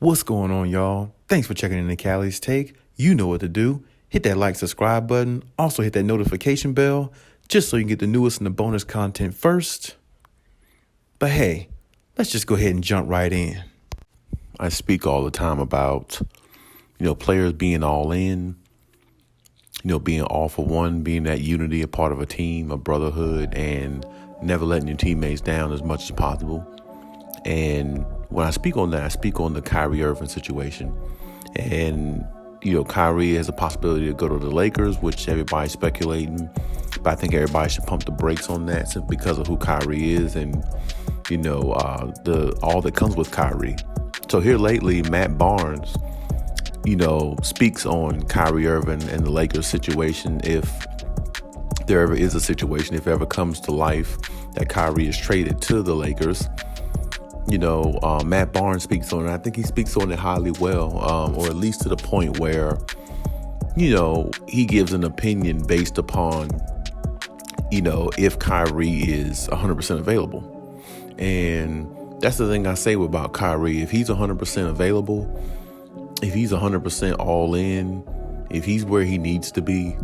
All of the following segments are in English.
What's going on, y'all? Thanks for checking in the Khaliis Take. You know what to do. Hit that like, subscribe button. Also hit that notification bell just so you can get the newest and the bonus content first. But hey, let's just go ahead and jump right in. I speak all the time about, players being all in, being all for one, being that unity, a part of a team, a brotherhood, and never letting your teammates down as much as possible. And when I speak on that, I speak on the Kyrie Irving situation. And, Kyrie has a possibility to go to the Lakers, which everybody's speculating. But I think everybody should pump the brakes on that simply because of who Kyrie is and, all that comes with Kyrie. So here lately, Matt Barnes, speaks on Kyrie Irving and the Lakers situation. If there ever is a situation, if it ever comes to life that Kyrie is traded to the Lakers, Matt Barnes speaks on it. I think he speaks on it highly well, or at least to the point where, he gives an opinion based upon, if Kyrie is 100% available. And that's the thing I say about Kyrie. If he's 100% available, if he's 100% all in, if he's where he needs to be,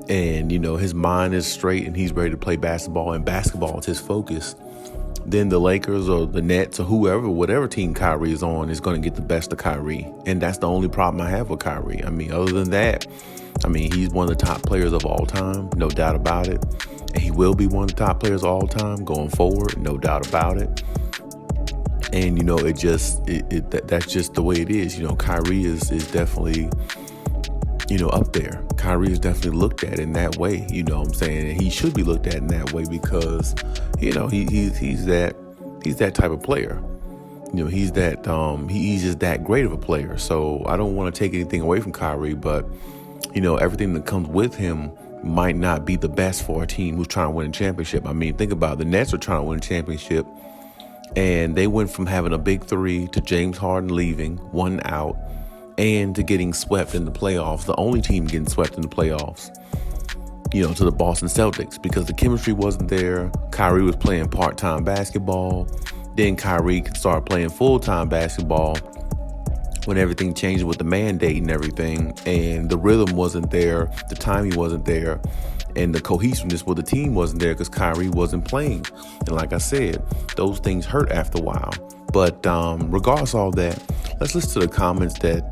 and, his mind is straight and he's ready to play basketball and basketball is his focus, then the Lakers or the Nets or whoever, whatever team Kyrie is on, is going to get the best of Kyrie. And that's the only problem I have with Kyrie. Other than that, he's one of the top players of all time, no doubt about it. And he will be one of the top players of all time going forward, no doubt about it. And, that's just the way it is. Kyrie is definitely, up there. Kyrie is definitely looked at in that way, you know what I'm saying? And he should be looked at in that way because, he's that type of player. He's just that great of a player. So I don't want to take anything away from Kyrie, but, everything that comes with him might not be the best for a team who's trying to win a championship. Think about it. The Nets are trying to win a championship, and they went from having a big three to James Harden leaving, one out, and to getting swept in the playoffs, the only team getting swept in the playoffs, to the Boston Celtics, because the chemistry wasn't there. Kyrie was playing part-time basketball. Then Kyrie could start playing full-time basketball when everything changed with the mandate and everything, and the rhythm wasn't there, the timing wasn't there, and the cohesiveness with the team wasn't there because Kyrie wasn't playing. And like I said, those things hurt after a while. But regardless of all that, let's listen to the comments that,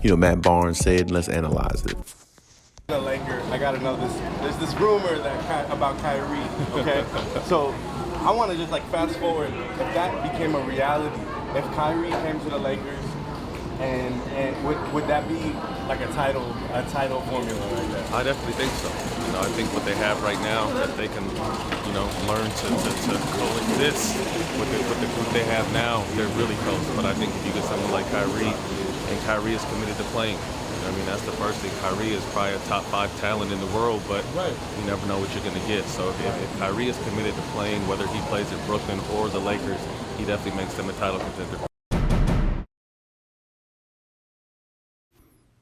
Matt Barnes said, and let's analyze it. A Laker, I gotta know this. There's this rumor about Kyrie, okay? So I want to just fast forward. If that became a reality, if Kyrie came to the Lakers, and would that be like a title formula like that? I definitely think so. I think what they have right now, that they can, learn to coexist with the group they have now, they're really close. But I think if you get someone like Kyrie, and Kyrie is committed to playing, that's the first thing. Kyrie is probably a top 5 talent in the world, but you never know what you're going to get. So if Kyrie is committed to playing, whether he plays at Brooklyn or the Lakers, he definitely makes them a title contender.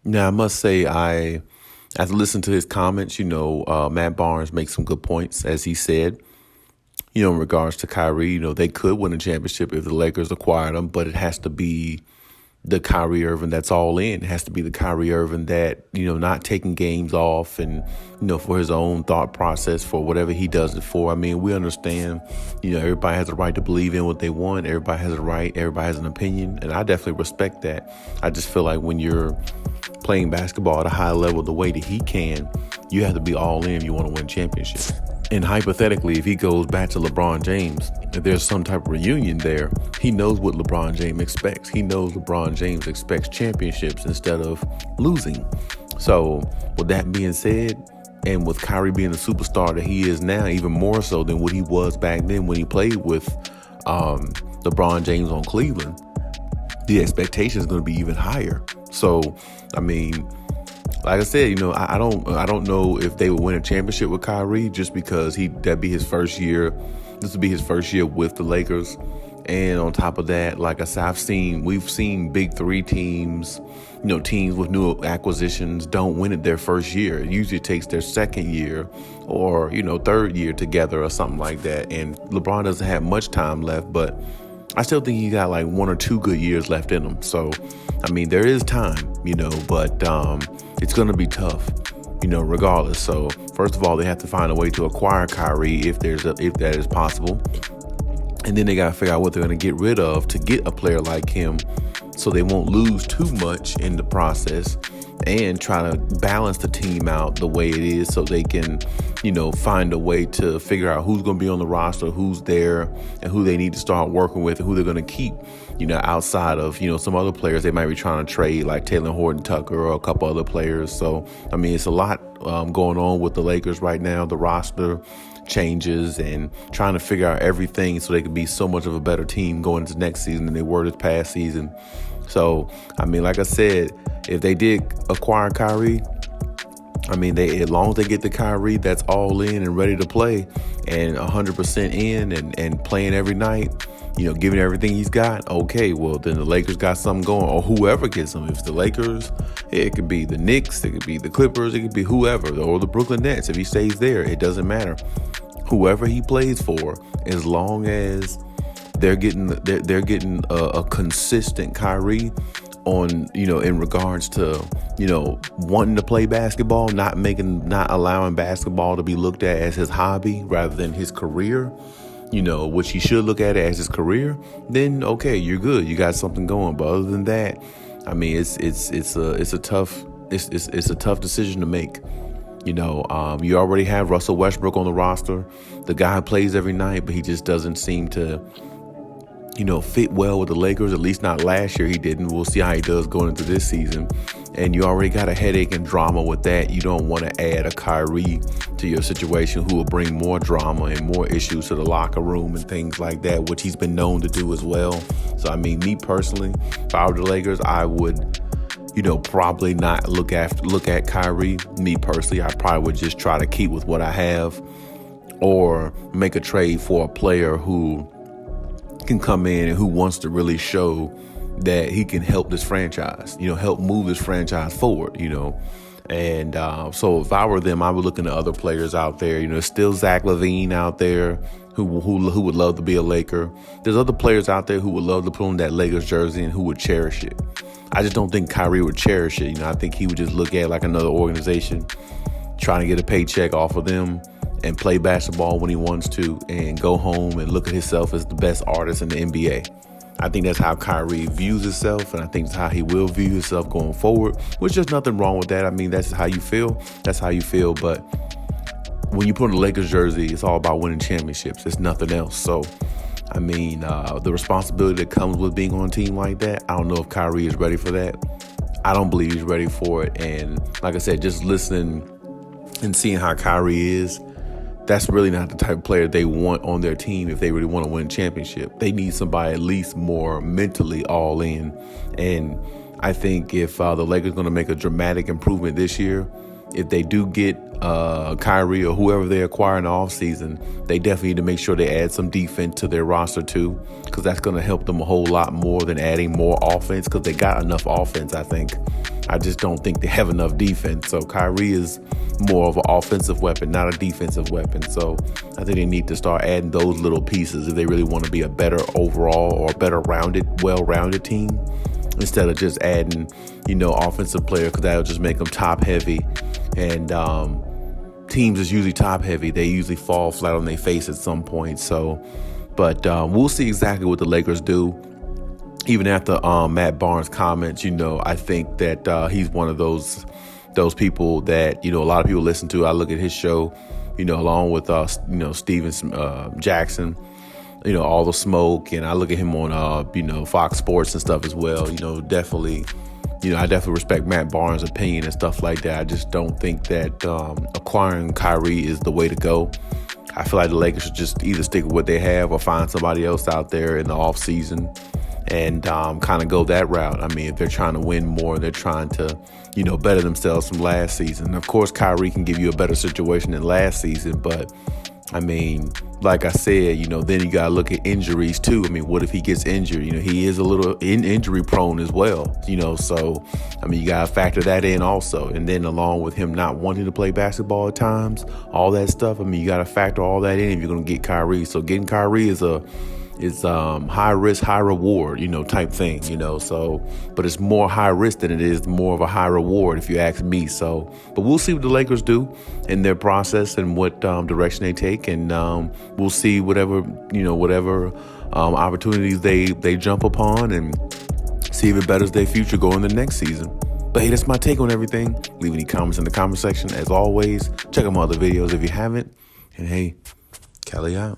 Now, I must say, as I listened to his comments, Matt Barnes makes some good points, as he said, in regards to Kyrie. They could win a championship if the Lakers acquired him, but it has to be the Kyrie Irving that's all in. It has to be the Kyrie Irving that, not taking games off and, for his own thought process, for whatever he does it for. We understand, everybody has a right to believe in what they want. Everybody has a right. Everybody has an opinion. And I definitely respect that. I just feel like when you're playing basketball at a high level the way that he can, you have to be all in if you want to win championships. And hypothetically, if he goes back to LeBron James, if there's some type of reunion there, he knows what LeBron James expects. He knows LeBron James expects championships instead of losing. So with that being said, and with Kyrie being the superstar that he is now, even more so than what he was back then when he played with LeBron James on Cleveland, the expectation is going to be even higher. So, like I said, I don't know if they would win a championship with Kyrie just because that'd be his first year. This would be his first year with the Lakers. And on top of that, like I said, we've seen big three teams, teams with new acquisitions don't win it their first year. It usually takes their second year or, third year together or something like that. And LeBron doesn't have much time left, but I still think he got like 1 or 2 good years left in him. So, I mean, there is time, but it's going to be tough, regardless. So, first of all, they have to find a way to acquire Kyrie if that is possible. And then they got to figure out what they're going to get rid of to get a player like him so they won't lose too much in the process, and try to balance the team out the way it is so they can, find a way to figure out who's going to be on the roster, who's there, and who they need to start working with, and who they're going to keep, outside of, some other players they might be trying to trade, like Taylor Horton-Tucker or a couple other players. So, I mean, it's a lot going on with the Lakers right now, the roster changes and trying to figure out everything so they can be so much of a better team going into next season than they were this past season. So, I mean, like I said, if they did acquire Kyrie, I mean, as long as they get the Kyrie that's all in and ready to play and 100% in and playing every night, giving everything he's got, okay, well, then the Lakers got something going, or whoever gets them. If it's the Lakers, it could be the Knicks, it could be the Clippers, it could be whoever, or the Brooklyn Nets. If he stays there, it doesn't matter. Whoever he plays for, as long as they're getting a consistent Kyrie on, in regards to, wanting to play basketball, not allowing basketball to be looked at as his hobby rather than his career, which he should look at it as his career, then okay, you're good. You got something going. But other than that, I mean, it's a tough decision to make. You already have Russell Westbrook on the roster. The guy plays every night, but he just doesn't seem to, fit well with the Lakers. At least not last year he didn't. We'll see how he does going into this season. And you already got a headache and drama with that. You don't want to add a Kyrie to your situation who will bring more drama and more issues to the locker room and things like that, which he's been known to do as well. So, I mean, me personally, if I were the Lakers, I would probably not look at Kyrie. Me personally, I probably would just try to keep with what I have, or make a trade for a player who can come in and who wants to really show that he can help this franchise, help move this franchise forward, And so if I were them, I would look into other players out there. Still Zach LaVine out there who would love to be a Laker. There's other players out there who would love to put on that Lakers jersey and who would cherish it. I just don't think Kyrie would cherish it. I think he would just look at it like another organization, trying to get a paycheck off of them and play basketball when he wants to and go home and look at himself as the best artist in the NBA. I think that's how Kyrie views himself, and I think that's how he will view himself going forward, which there's nothing wrong with that. I mean, that's how you feel. That's how you feel. But when you put on the Lakers jersey, it's all about winning championships. It's nothing else. So, I mean, the responsibility that comes with being on a team like that, I don't know if Kyrie is ready for that. I don't believe he's ready for it. And like I said, just listening and seeing how Kyrie is, that's really not the type of player they want on their team if they really want to win a championship. They need somebody at least more mentally all in. And I think if the Lakers are going to make a dramatic improvement this year, if they do get Kyrie or whoever they acquire in the offseason, they definitely need to make sure they add some defense to their roster too, because that's going to help them a whole lot more than adding more offense, because they got enough offense, I think. I just don't think they have enough defense. So Kyrie is more of an offensive weapon, not a defensive weapon. So I think they need to start adding those little pieces if they really want to be a better overall or better rounded, well-rounded team, instead of just adding, offensive players, because that'll just make them top heavy. And teams is usually top heavy. They usually fall flat on their face at some point. So, but we'll see exactly what the Lakers do. Even after Matt Barnes' comments, I think that he's one of those people that, a lot of people listen to. I look at his show, along with, Steven Jackson, All the Smoke. And I look at him on, Fox Sports and stuff as well. Definitely, I definitely respect Matt Barnes' opinion and stuff like that. I just don't think that acquiring Kyrie is the way to go. I feel like the Lakers should just either stick with what they have or find somebody else out there in the offseason and kind of go that route. I mean, if they're trying to win more, they're trying to, better themselves from last season. Of course, Kyrie can give you a better situation than last season, but I mean, like I said, then you got to look at injuries too. I mean, what if he gets injured? He is a little injury prone as well, so, I mean, you got to factor that in also. And then along with him not wanting to play basketball at times, all that stuff, I mean, you got to factor all that in if you're going to get Kyrie. So getting Kyrie is a it's high risk, high reward, type thing, so, but it's more high risk than it is more of a high reward, if you ask me. So, but we'll see what the Lakers do in their process and what direction they take. And we'll see whatever opportunities they jump upon, and see if it betters their future going the next season. But hey, that's my take on everything. Leave any comments in the comment section. As always, check out my other videos if you haven't. And hey, Kylie out.